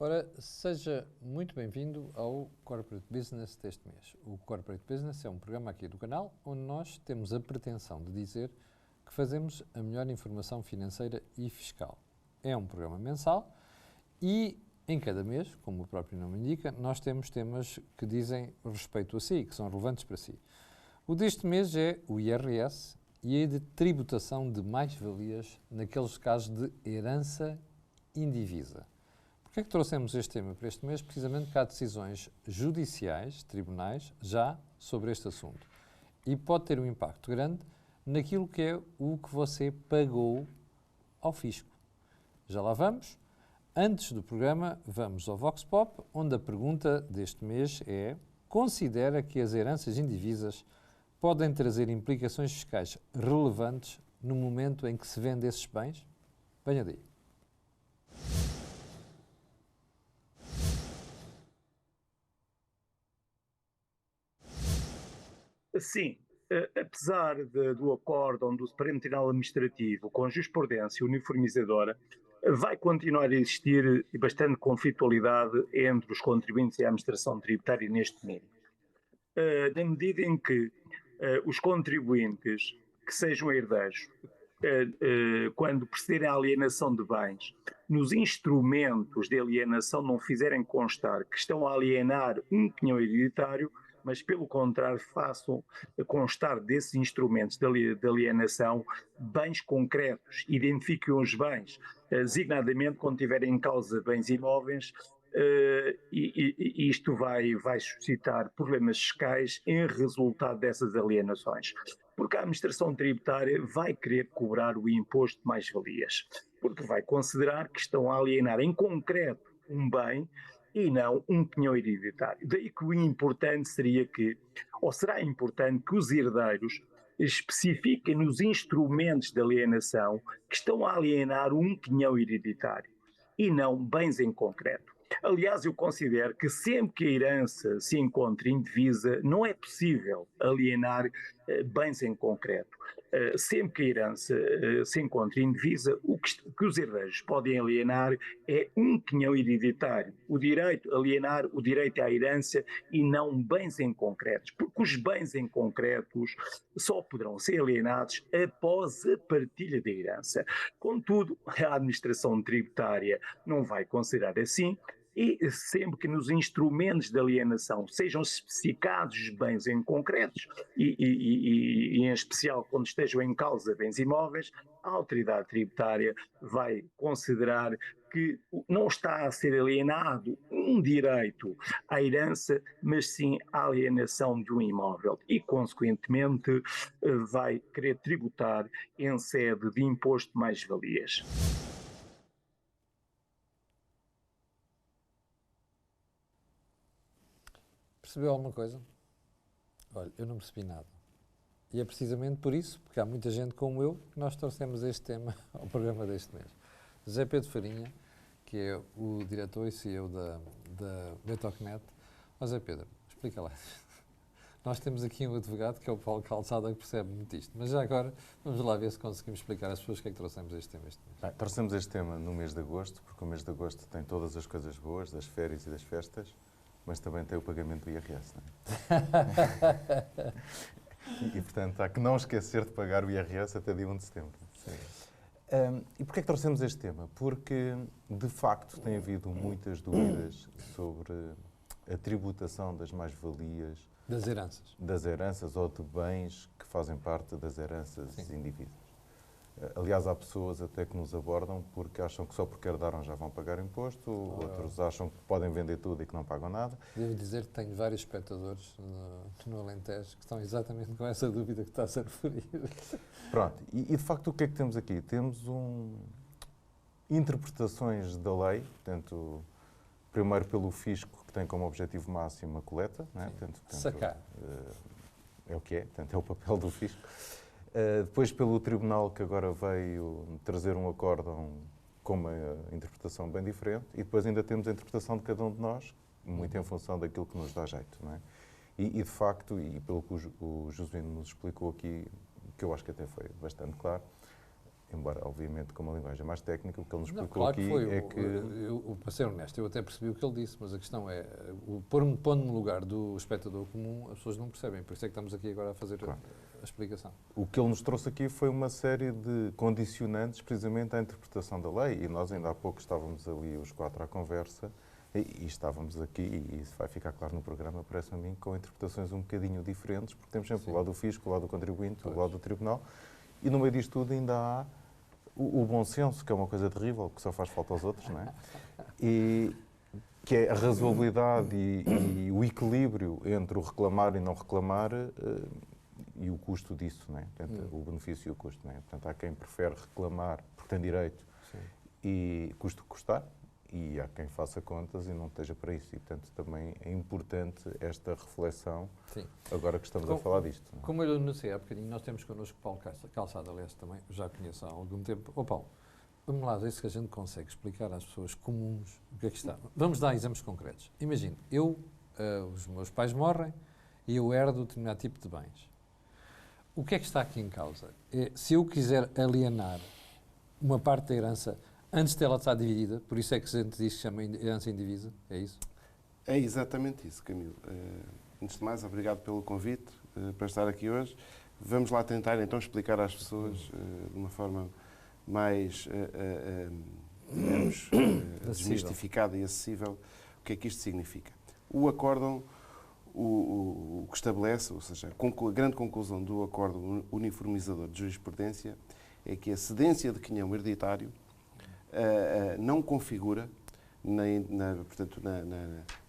Ora, seja muito bem-vindo ao Corporate Business deste mês. O Corporate Business é um programa aqui do canal onde nós temos a pretensão de dizer que fazemos a melhor informação financeira e fiscal. É um programa mensal e em cada mês, como o próprio nome indica, nós temos temas que dizem respeito a si, que são relevantes para si. O deste mês é o IRS e a de tributação de mais-valias naqueles casos de herança indivisa. Porquê é que trouxemos este tema para este mês? Precisamente porque há decisões judiciais, tribunais, já sobre este assunto. E pode ter um impacto grande naquilo que é o que você pagou ao fisco. Já lá vamos. Antes do programa, vamos ao Vox Pop, onde a pergunta deste mês é: considera que as heranças indivisas podem trazer implicações fiscais relevantes no momento em que se vende esses bens? Venha daí. Sim, apesar do acórdão do Supremo Tribunal Administrativo com jurisprudência uniformizadora, vai continuar a existir bastante conflitualidade entre os contribuintes e a administração tributária neste momento. Na medida em que os contribuintes que sejam herdeiros, quando procederem à alienação de bens, nos instrumentos de alienação não fizerem constar que estão a alienar um penhão hereditário, mas pelo contrário façam constar desses instrumentos de alienação bens concretos, identifiquem os bens, designadamente quando tiverem em causa bens imóveis, e isto vai suscitar problemas fiscais em resultado dessas alienações. Porque a administração tributária vai querer cobrar o imposto de mais-valias, porque vai considerar que estão a alienar em concreto um bem e não um penhão hereditário. Daí que o importante seria que, ou será importante que os herdeiros especifiquem nos instrumentos de alienação que estão a alienar um penhão hereditário e não bens em concreto. Aliás, eu considero que sempre que a herança se encontra indivisa, não é possível alienar bens em concreto. Sempre que a herança se encontra indivisa, o que os herdeiros podem alienar é um penhão hereditário, o direito a alienar o direito à herança e não bens em concretos, porque os bens em concretos só poderão ser alienados após a partilha da herança. Contudo, a administração tributária não vai considerar assim, e sempre que nos instrumentos de alienação sejam especificados os bens em concretos, e em especial quando estejam em causa bens imóveis, a autoridade tributária vai considerar que não está a ser alienado um direito à herança, mas sim à alienação de um imóvel e, consequentemente, vai querer tributar em sede de imposto de mais-valias. Percebeu alguma coisa? Olha, eu não percebi nada. E é precisamente por isso, porque há muita gente como eu, que nós trouxemos este tema ao programa deste mês. José Pedro Farinha, que é o diretor e CEO da Betocnet. José Pedro, explica lá. Nós temos aqui um advogado, que é o Paulo Calçada, que percebe muito isto. Mas já agora, vamos lá ver se conseguimos explicar às pessoas o que é que trouxemos este tema este mês. Trouxemos este tema no mês de agosto, porque o mês de agosto tem todas as coisas boas, das férias e das festas, mas também tem o pagamento do IRS, não é? E, portanto, há que não esquecer de pagar o IRS até dia 1 de setembro. E porquê é que trouxemos este tema? Porque, de facto, tem havido muitas dúvidas sobre a tributação das mais-valias. Das heranças ou de bens que fazem parte das heranças indivisas. Aliás, há pessoas até que nos abordam porque acham que só porque herdaram já vão pagar imposto, outros acham que podem vender tudo e que não pagam nada. Devo dizer que tenho vários espectadores no Alentejo que estão exatamente com essa dúvida que está a ser referida. Pronto, e de facto o que é que temos aqui? Temos interpretações da lei, portanto, primeiro pelo fisco, que tem como objetivo máximo a coleta, não é? Portanto, sacar. É o que é, portanto, é o papel do fisco. Depois pelo tribunal, que agora veio trazer um acórdão com uma interpretação bem diferente, e depois ainda temos a interpretação de cada um de nós, muito em função daquilo que nos dá jeito, não é? E de facto, e pelo que o Josuíno nos explicou aqui, que eu acho que até foi bastante claro, embora, obviamente, com uma linguagem mais técnica, o que ele nos explicou claro aqui que foi. é que... Para ser honesto, eu até percebi o que ele disse, mas a questão é, pondo-me no lugar do espectador comum, as pessoas não percebem, por isso é que estamos aqui agora a fazer a explicação. O que ele nos trouxe aqui foi uma série de condicionantes, precisamente à interpretação da lei, e nós ainda há pouco estávamos ali os 4 à conversa, e estávamos aqui, e isso vai ficar claro no programa, parece-me a mim, com interpretações um bocadinho diferentes, porque temos sempre o lado do fisco, o lado do contribuinte, o lado do tribunal, e no meio disto tudo ainda há o bom senso, que é uma coisa terrível, que só faz falta aos outros, não é? E que é a razoabilidade e o equilíbrio entre o reclamar e não reclamar e o custo disso, não é? Portanto, o benefício e o custo, não é? Portanto, há quem prefere reclamar porque tem direito e custo custar, e há quem faça contas e não esteja para isso. E, portanto, também é importante esta reflexão, agora que estamos a falar disto. Não é? Como eu anunciei há bocadinho, nós temos connosco Paulo Calçado, aliás, também, já conheço há algum tempo. Paulo, vamos lá ver se a gente consegue explicar às pessoas comuns o que é que está. Vamos dar exemplos concretos. Imagine, os meus pais morrem e eu herdo determinado tipo de bens. O que é que está aqui em causa? Se eu quiser alienar uma parte da herança antes dela estar dividida, por isso é que a gente diz que chama herança indivisa, é isso? É exatamente isso, Camilo. Antes de mais, obrigado pelo convite para estar aqui hoje. Vamos lá tentar então explicar às pessoas de uma forma mais, digamos, desmistificada e acessível o que é que isto significa. O acórdão, o que estabelece, ou seja, a grande conclusão do acórdão uniformizador de jurisprudência é que a cedência de quinhão hereditário não configura, portanto,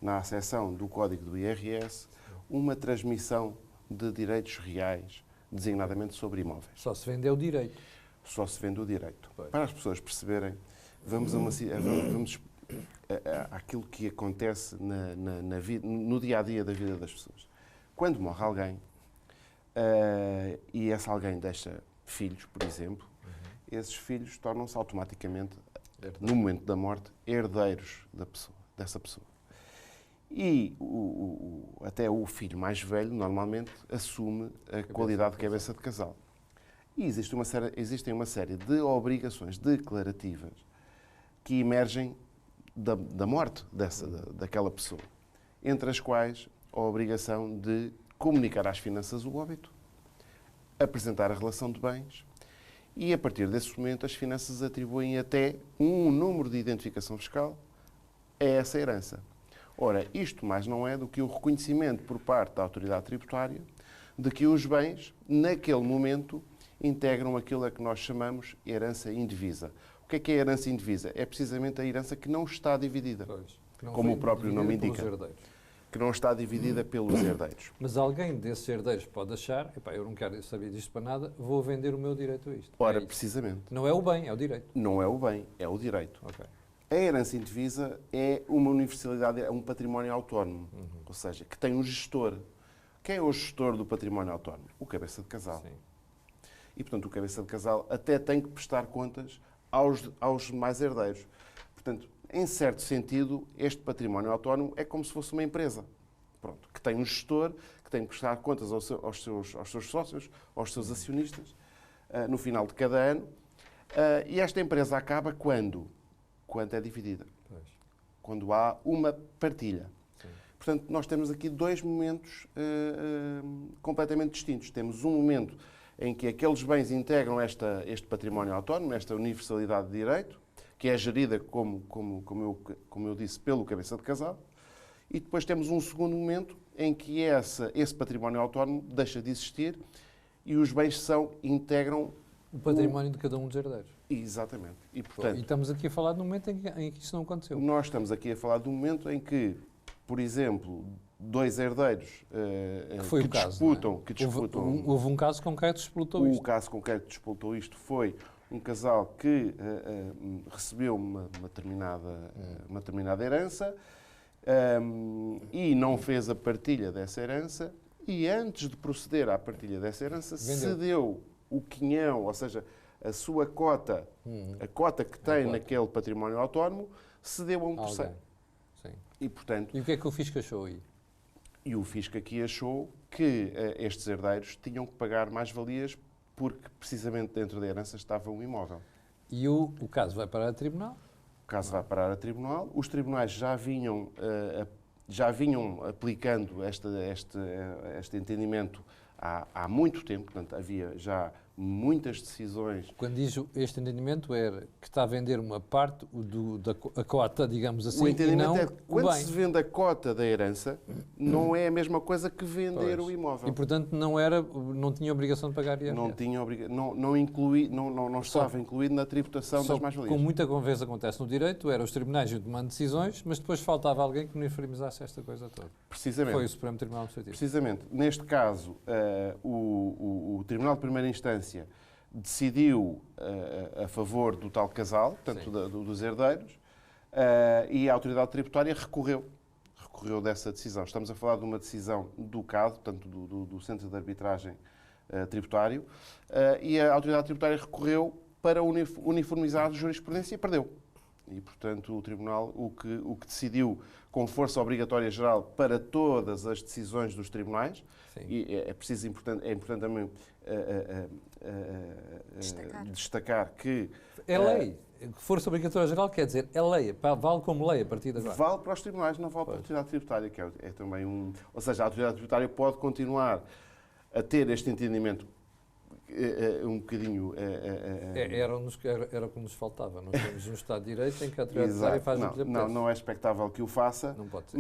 na acessão do Código do IRS, uma transmissão de direitos reais, designadamente sobre imóveis. Só se vende o direito. Só se vende o direito. Pois. Para as pessoas perceberem, vamos àquilo que acontece no dia-a-dia da vida das pessoas. Quando morre alguém, e esse alguém deixa filhos, por exemplo, esses filhos tornam-se automaticamente, no momento da morte, herdeiros dessa pessoa. E até o filho mais velho, normalmente, assume a qualidade de cabeça de casal. E existem uma série de obrigações declarativas que emergem da morte daquela pessoa, entre as quais a obrigação de comunicar às finanças o óbito, apresentar a relação de bens, e, a partir desse momento, as finanças atribuem até um número de identificação fiscal a essa herança. Ora, isto mais não é do que o reconhecimento por parte da autoridade tributária de que os bens, naquele momento, integram aquilo a que nós chamamos herança indivisa. O que é a herança indivisa? É precisamente a herança que não está dividida, como o próprio nome indica. Que não está dividida pelos herdeiros. Mas alguém desses herdeiros pode achar, eu não quero saber disto para nada, vou vender o meu direito a isto. Ora, precisamente. Não é o bem, é o direito. Não é o bem, é o direito. Okay. A herança indivisa é uma universalidade, é um património autónomo, ou seja, que tem um gestor. Quem é o gestor do património autónomo? O cabeça de casal. Sim. E, portanto, o cabeça de casal até tem que prestar contas aos mais herdeiros. Portanto, em certo sentido, este património autónomo é como se fosse uma empresa, pronto, que tem um gestor, que tem que prestar contas aos seus sócios, aos seus acionistas, no final de cada ano. E esta empresa acaba quando é dividida. Pois. Quando há uma partilha. Sim. Portanto, nós temos aqui dois momentos completamente distintos. Temos um momento em que aqueles bens integram este património autónomo, esta universalidade de direito, que é gerida, como eu disse, pelo cabeça de casal, e depois temos um segundo momento em que esse património autónomo deixa de existir e os bens integram o património de cada um dos herdeiros. Exatamente. E, portanto, e estamos aqui a falar de um momento em que isso não aconteceu. Nós estamos aqui a falar de um momento em que, por exemplo, dois herdeiros que disputam... Houve um caso concreto que disputou isto. O caso concreto que disputou isto foi um casal que recebeu uma determinada herança e não fez a partilha dessa herança e, antes de proceder à partilha dessa herança, cedeu o quinhão, ou seja, a sua cota, a cota que tem naquele património autónomo, cedeu a um terceiro. Sim. E, portanto, e o que é que o fisco achou aí? E o fisco aqui achou que estes herdeiros tinham que pagar mais-valias porque precisamente dentro da herança estava um imóvel. E o caso vai parar a tribunal? O caso vai parar a tribunal. Os tribunais já vinham aplicando este entendimento há muito tempo, portanto, havia já muitas decisões. Quando diz este entendimento era que está a vender uma parte da cota, digamos assim, O entendimento e não é que quando o bem. se vende a cota da herança, não é a mesma coisa que vender Pois. o imóvel. E, portanto, não tinha obrigação de pagar IRS. Não estava incluído na tributação Só das mais-valias. com muita conversa acontece no direito, era os tribunais iam tomando decisões, mas depois faltava alguém que uniformizasse esta coisa toda. Precisamente. Foi o Supremo Tribunal Administrativo. Precisamente. Neste caso, o Tribunal de Primeira Instância decidiu a favor do tal casal, portanto, dos herdeiros, e a autoridade tributária recorreu dessa decisão. Estamos a falar de uma decisão do CAD, portanto, do Centro de Arbitragem Tributário, e a autoridade tributária recorreu para uniformizar a jurisprudência e perdeu. E, portanto, o Tribunal o que decidiu com força obrigatória geral para todas as decisões dos tribunais, Sim. e é importante também destacar que... É lei. Força obrigatória geral quer dizer, é lei, vale como lei a partir de agora. Vale para os tribunais, não vale para a autoridade tributária, que é também um... Ou seja, a autoridade tributária pode continuar a ter este entendimento um bocadinho... Era o que nos faltava. Nós temos um Estado de Direito em que a autoridade tributária faz o que lhe apetece. Não é expectável que o faça, Não pode ser.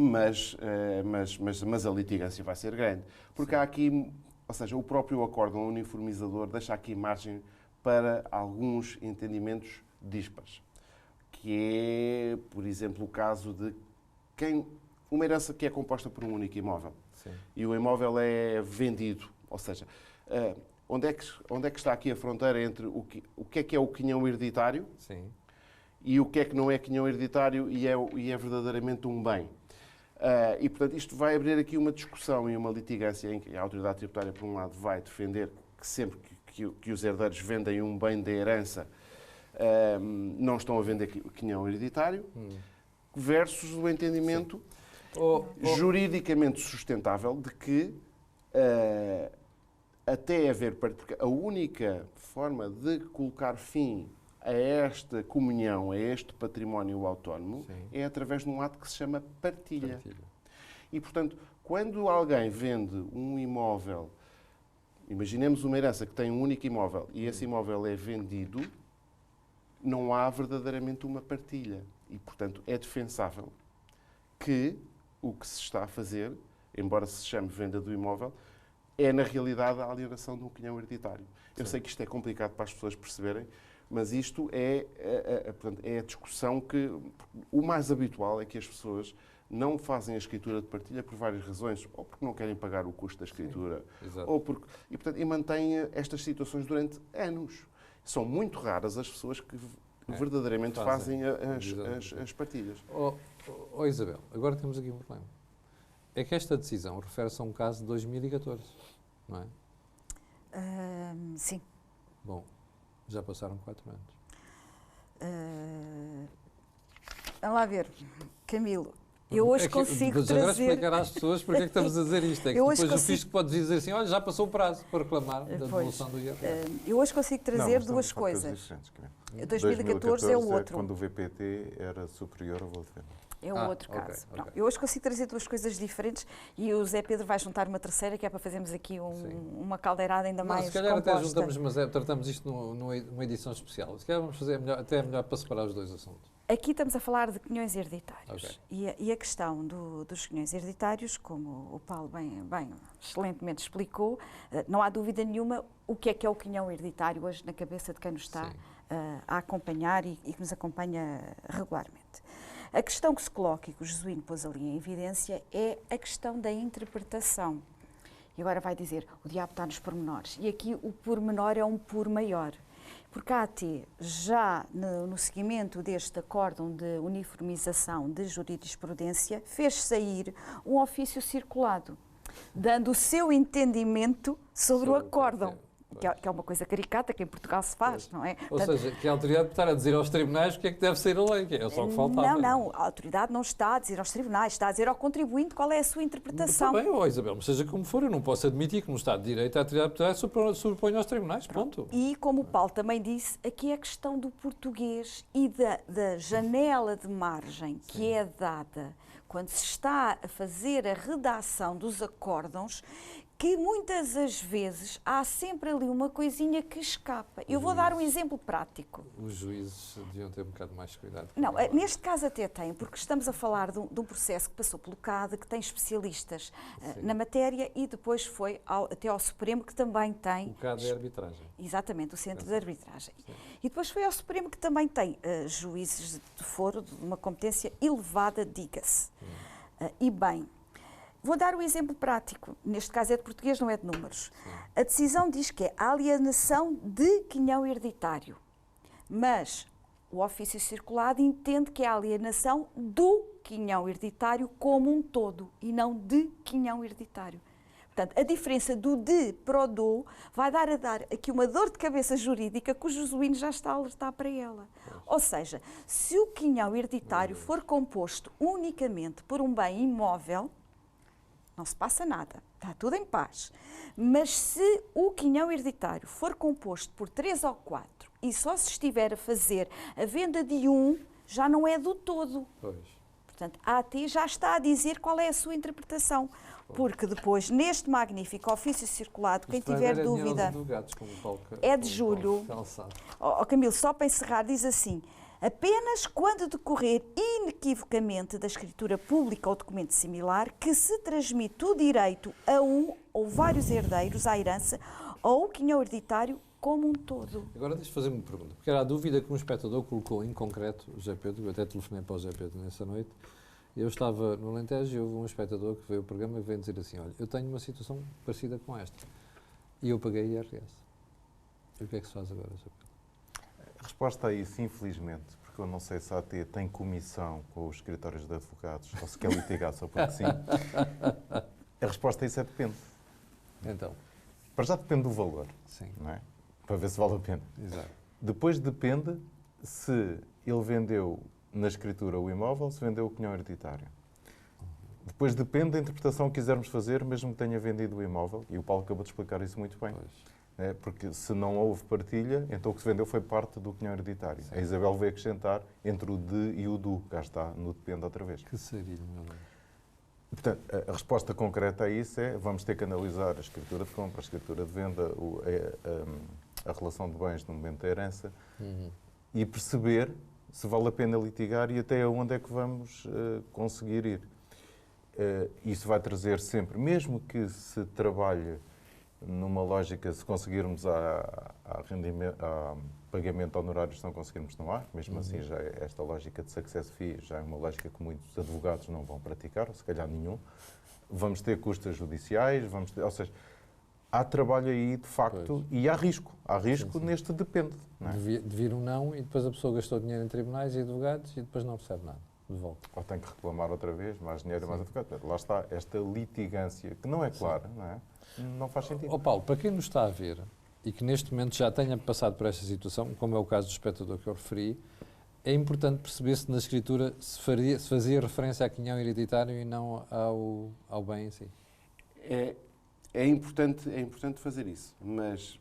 mas a litigância vai ser grande. Porque há aqui... Ou seja, o próprio acórdão uniformizador deixa aqui margem para alguns entendimentos dispares. Que é, por exemplo, o caso de uma herança que é composta por um único imóvel. Sim. E o imóvel é vendido. Ou seja, onde é que está aqui a fronteira entre o que é o quinhão hereditário Sim. e o que não é quinhão hereditário e é verdadeiramente um bem? E, portanto, isto vai abrir aqui uma discussão e uma litigância em que a autoridade tributária, por um lado, vai defender que sempre que os herdeiros vendem um bem da herança, não estão a vender quinhão hereditário, versus o entendimento juridicamente sustentável de que até haver... Porque a única forma de colocar fim a esta comunhão, a este património autónomo, Sim. é através de um ato que se chama partilha. E, portanto, quando alguém vende um imóvel, imaginemos uma herança que tem um único imóvel e esse imóvel é vendido, não há verdadeiramente uma partilha. E, portanto, é defensável que o que se está a fazer, embora se chame venda do imóvel, é, na realidade, a alienação de um quinhão hereditário. Eu sei que isto é complicado para as pessoas perceberem, mas isto portanto, é a discussão que... O mais habitual é que as pessoas não fazem a escritura de partilha por várias razões, ou porque não querem pagar o custo da escritura, ou porque... E mantêm estas situações durante anos. São muito raras as pessoas que verdadeiramente fazem as partilhas. Isabel, agora temos aqui um problema. É que esta decisão refere-se a um caso de 2014, não é? Sim. Bom, já passaram 4 anos. Vamos lá ver, Camilo. Eu hoje consigo mas agora trazer... explicar às pessoas porque é que estamos a dizer isto. É que depois o fisco pode dizer assim, olha, já passou o prazo para reclamar da devolução do IRS. Eu hoje consigo trazer duas coisas. 2014 é o outro. Quando o VPT era superior ao valor de venda. É o outro caso. Okay. Eu hoje consigo trazer duas coisas diferentes e o Zé Pedro vai juntar uma terceira, que é para fazermos aqui uma caldeirada ainda mais se calhar composta. até juntamos, mas tratamos isto numa edição especial. Se calhar vamos fazer até melhor para separar os dois assuntos. Aqui estamos a falar de quinhões hereditários. E a questão dos quinhões hereditários, como o Paulo bem excelentemente explicou, não há dúvida nenhuma o que é o quinhão hereditário hoje na cabeça de quem nos está a acompanhar e que nos acompanha regularmente. A questão que se coloca e que o Jesuíno pôs ali em evidência é a questão da interpretação. E agora vai dizer, o diabo está nos pormenores. E aqui o pormenor é um por maior. Porque a AT, já no seguimento deste acórdão de uniformização de jurisprudência, fez sair um ofício circulado, dando o seu entendimento sobre o acórdão. que é uma coisa caricata que em Portugal se faz, não é? Ou seja, que a autoridade está a dizer aos tribunais o que é que deve ser a lei, que é só o que faltava. Não, a autoridade não está a dizer aos tribunais, está a dizer ao contribuinte qual é a sua interpretação. Está bem, Isabel, mas seja como for, eu não posso admitir que no Estado de Direito a autoridade sobrepõe aos tribunais, ponto. E como o Paulo também disse, aqui é a questão do português e da janela de margem que é dada quando se está a fazer a redação dos acórdãos, que muitas das vezes há sempre ali uma coisinha que escapa. Eu vou dar um exemplo prático. Os juízes deviam ter um bocado mais cuidado. Não, neste caso até tem, porque estamos a falar de um processo que passou pelo CAD, que tem especialistas na matéria e depois foi até ao Supremo, que também tem... O CAD é arbitragem. Exatamente, o Centro de Arbitragem. Sim. E depois foi ao Supremo, que também tem juízes de foro de uma competência elevada, diga-se. E bem... Vou dar um exemplo prático. Neste caso é de português, não é de números. Sim. A decisão diz que é a alienação de quinhão hereditário. Mas o ofício circulado entende que é a alienação do quinhão hereditário como um todo e não de quinhão hereditário. Portanto, a diferença do de para o do vai dar aqui uma dor de cabeça jurídica que o Josuíno já está a alertar para ela. Ou seja, se o quinhão hereditário for composto unicamente por um bem imóvel, não se passa nada, está tudo em paz. Mas se o quinhão hereditário for composto por 3 ou 4 e só se estiver a fazer a venda de um, já não é do todo. Pois. Portanto, a AT já está a dizer qual é a sua interpretação. Porque depois, neste magnífico ofício circulado, quem tiver dúvida, advogados, como o Paulo, é de julho. Camilo, só para encerrar, diz assim: apenas quando decorrer inequivocamente da escritura pública ou documento similar que se transmite o direito a um ou vários herdeiros à herança ou o quinhão hereditário como um todo. Agora deixa-me fazer uma pergunta, porque era a dúvida que um espectador colocou em concreto, o José Pedro, eu até telefonei para o José Pedro nessa noite, eu estava no Alentejo e houve um espectador que veio ao programa e veio dizer assim, olha, eu tenho uma situação parecida com esta e eu paguei IRS. E o que é que se faz agora, José Pedro? A resposta é isso, infelizmente, porque eu não sei se a AT tem comissão com os escritórios de advogados ou se quer litigar só porque sim. A resposta a isso é depende. Então? Para já depende do valor, sim, não é? Para ver se vale a pena. Exato. Depois depende se ele vendeu na escritura o imóvel, se vendeu o quinhão hereditário. Depois depende da interpretação que quisermos fazer, mesmo que tenha vendido o imóvel, e o Paulo acabou de explicar isso muito bem. É, porque se não houve partilha, então o que se vendeu foi parte do quinhão hereditário. Sim. A Isabel veio acrescentar entre o de e o do, cá está, no depende outra vez. Que seria, meu Deus. Portanto, a resposta concreta a isso é, vamos ter que analisar a escritura de compra, a escritura de venda, a relação de bens no momento da herança e perceber se vale a pena litigar e até onde é que vamos conseguir ir. Isso vai trazer sempre, mesmo que se trabalhe numa lógica, se conseguirmos a pagamento de honorários, se não conseguirmos, não há. Mesmo assim, já esta lógica de success fee já é uma lógica que muitos advogados não vão praticar, ou se calhar nenhum. Vamos ter custas judiciais, ou seja, há trabalho aí, de facto, e há risco. Há risco sim. Neste depende. Não é? De vir um não e depois a pessoa gastou dinheiro em tribunais e advogados e depois não recebe nada de volta. Ou tem que reclamar outra vez, mais dinheiro e mais advogado. Lá está, esta litigância, que não é clara, não é? Não faz sentido. Paulo, para quem nos está a ver e que neste momento já tenha passado por esta situação, como é o caso do espectador que eu referi, é importante perceber se na escritura se fazia referência a quinhão hereditário e não ao bem em si. É importante fazer isso, mas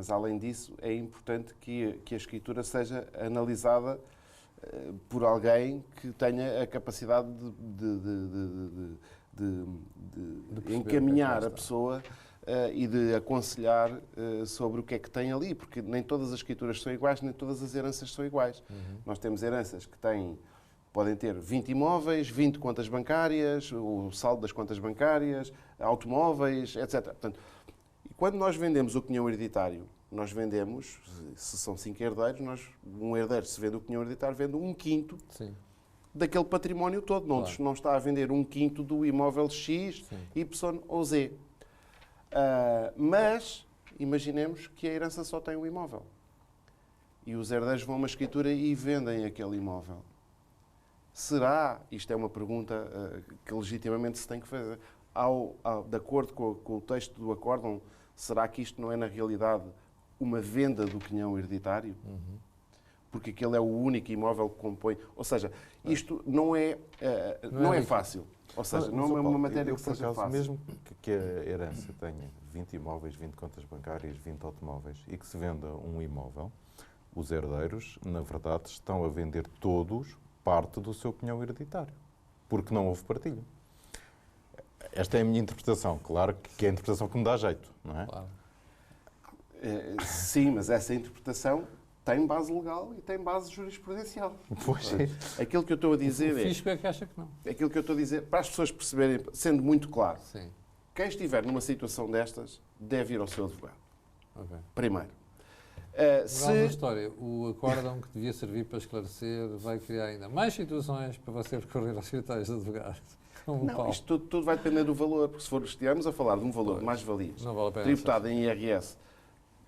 além disso é importante que a escritura seja analisada por alguém que tenha a capacidade de encaminhar a pessoa e de aconselhar sobre o que é que tem ali, porque nem todas as escrituras são iguais, nem todas as heranças são iguais. Nós temos heranças que podem ter 20 imóveis, 20 contas bancárias, o saldo das contas bancárias, automóveis, etc. Portanto, quando nós vendemos o quinhão hereditário, nós vendemos, se são 5 herdeiros, um herdeiro, se vende o quinhão hereditário, vende 1/5 Sim. daquele património todo. Claro. Não está a vender 1/5 do imóvel X, sim. Y ou Z. Mas imaginemos que a herança só tem um imóvel. E os herdeiros vão a uma escritura e vendem aquele imóvel. Será, isto é uma pergunta que legitimamente se tem que fazer, de acordo com o texto do acórdão, será que isto não é, na realidade, uma venda do quinhão hereditário? Porque aquele é o único imóvel que compõe. Ou seja, isto não é fácil. Ou seja, não é uma matéria que seja fácil. Mesmo que a herança tenha 20 imóveis, 20 contas bancárias, 20 automóveis e que se venda um imóvel, os herdeiros, na verdade, estão a vender todos parte do seu quinhão hereditário, porque não houve partilha. Esta é a minha interpretação. Claro que é a interpretação que me dá jeito, não é? Claro. Sim, mas essa interpretação tem base legal e tem base jurisprudencial. Pois é. Aquilo que eu estou a dizer O fisco é que acha que não. Aquilo que eu estou a dizer, para as pessoas perceberem, sendo muito claro, Sim. quem estiver numa situação destas deve ir ao seu advogado. Ok. Primeiro. Moral da história, o acórdão que devia servir para esclarecer vai criar ainda mais situações para você recorrer aos escritórios de advogados. Como Não, Paulo. isto tudo vai depender do valor, porque se estivermos a falar de um valor de mais-valias, Não vale a pena tributado em IRS,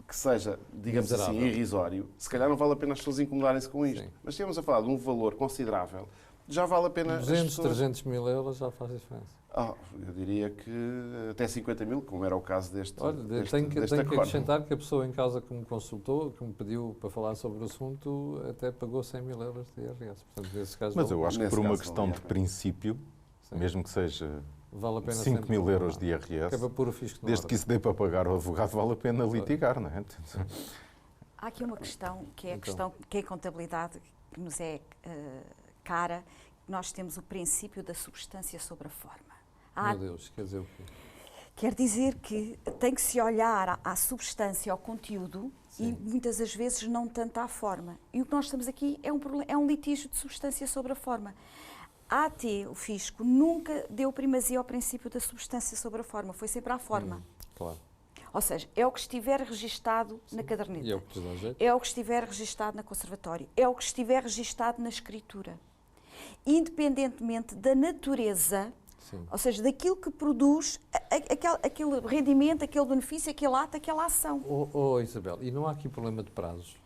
que seja, digamos Miserável. assim, irrisório, se calhar não vale a pena as pessoas incomodarem-se com isto. Sim. Mas se estivermos a falar de um valor considerável, já vale a pena 200, as pessoas... 300 mil euros já faz diferença. Eu diria que até 50 mil, como era o caso deste Olha, tenho que acórdão. acrescentar que a pessoa em causa que me consultou, que me pediu para falar sobre o assunto, até pagou 100 mil euros de IRS. Portanto, nesse caso, Mas eu acho que Nesse por uma caso, questão valia de a pena. princípio, Sim. mesmo que seja vale a pena 5 sempre mil euros reclamar. de Que é IRS, para pôr o fisco no desde que isso dê para pagar ao advogado, vale a pena litigar, não é? Há aqui uma questão, que é a Então. questão que a contabilidade que nos é cara. Nós temos o princípio da substância sobre a forma. Meu Deus, quer dizer o quê? Quer dizer que tem que se olhar à substância, ao conteúdo, e muitas das vezes não tanto à forma. E o que nós estamos aqui é um litígio de substância sobre a forma. A AT, o fisco, nunca deu primazia ao princípio da substância sobre a forma, foi sempre à forma. Claro. Ou seja, é o que estiver registado na caderneta, E é o que te dá jeito? é o que estiver registado na conservatória, é o que estiver registado na escritura. Independentemente da natureza, Sim. ou seja, daquilo que produz aquele rendimento, aquele benefício, aquele ato, aquela ação. Isabel, e não há aqui problema de prazos?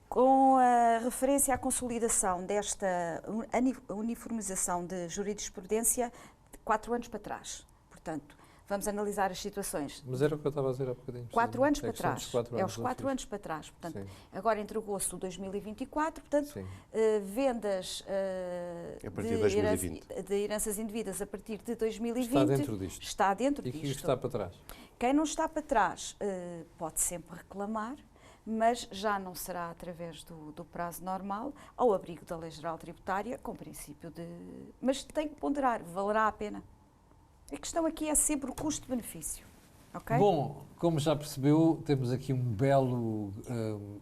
Com a referência à consolidação desta uniformização de jurisprudência, 4 anos para trás. Portanto, vamos analisar as situações. Mas era o que eu estava a dizer há bocadinho. 4 anos É para que são trás. os 4 É anos os do 4 fisco. anos para trás. Portanto, Sim. agora entregou-se o 2024, portanto, Sim. vendas A partir de 2020. de heranças indevidas a partir de 2020 Está dentro disto. Está dentro E que disto. está para trás? Quem não está para trás pode sempre reclamar, mas já não será através do prazo normal, ao abrigo da Lei Geral Tributária, com princípio de... Mas tem que ponderar, valerá a pena. A questão aqui é sempre o custo-benefício. Okay? Bom, como já percebeu, temos aqui um belo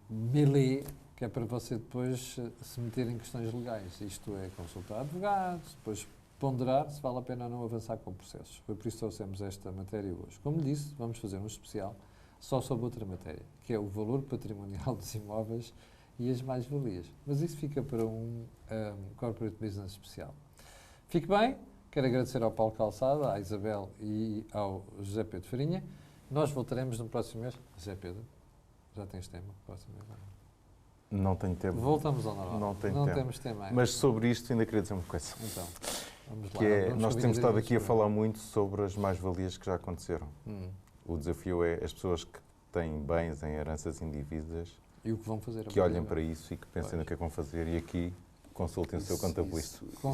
melee, que é para você depois se meter em questões legais. Isto é, consultar advogados, depois ponderar se vale a pena ou não avançar com processos. Foi por isso que trouxemos esta matéria hoje. Como disse, vamos fazer um especial só sobre outra matéria, que é o valor patrimonial dos imóveis e as mais-valias. Mas isso fica para um Corporate Business especial. Fique bem. Quero agradecer ao Paulo Calçada, à Isabel e ao José Pedro Farinha. Nós voltaremos no próximo mês. José Pedro, já tens tema? Próximo mês? Não tenho tempo. Voltamos ao normal. Não tenho Não tempo. temos tema. Mas sobre isto ainda queria dizer uma coisa. Então, vamos lá. Que é, Vamos nós com temos estado aqui a vida falar muito sobre as mais-valias que já aconteceram. O desafio é as pessoas que têm bens em heranças indivíduas E o que vão fazer? que olhem para isso e que pensem no que é que vão fazer e aqui consultem o seu contabilista. Eu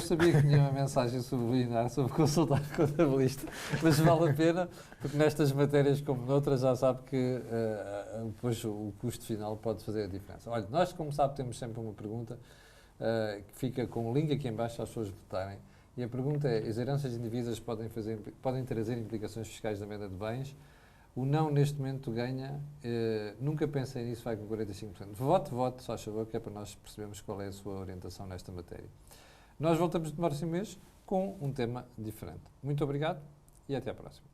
sabia que tinha uma mensagem subliminar sobre consultar o contabilista, mas vale a pena, porque nestas matérias como noutras já sabe que depois o custo final pode fazer a diferença. Olha, nós, como sabe, temos sempre uma pergunta que fica com o link aqui em baixo às pessoas votarem. E a pergunta é, as heranças indevidas podem trazer implicações fiscais da venda de bens? O não, neste momento, ganha. Nunca pensei nisso, vai com 45%. Vote, só favor, que é para nós percebermos qual é a sua orientação nesta matéria. Nós voltamos no próximo mês com um tema diferente. Muito obrigado e até à próxima.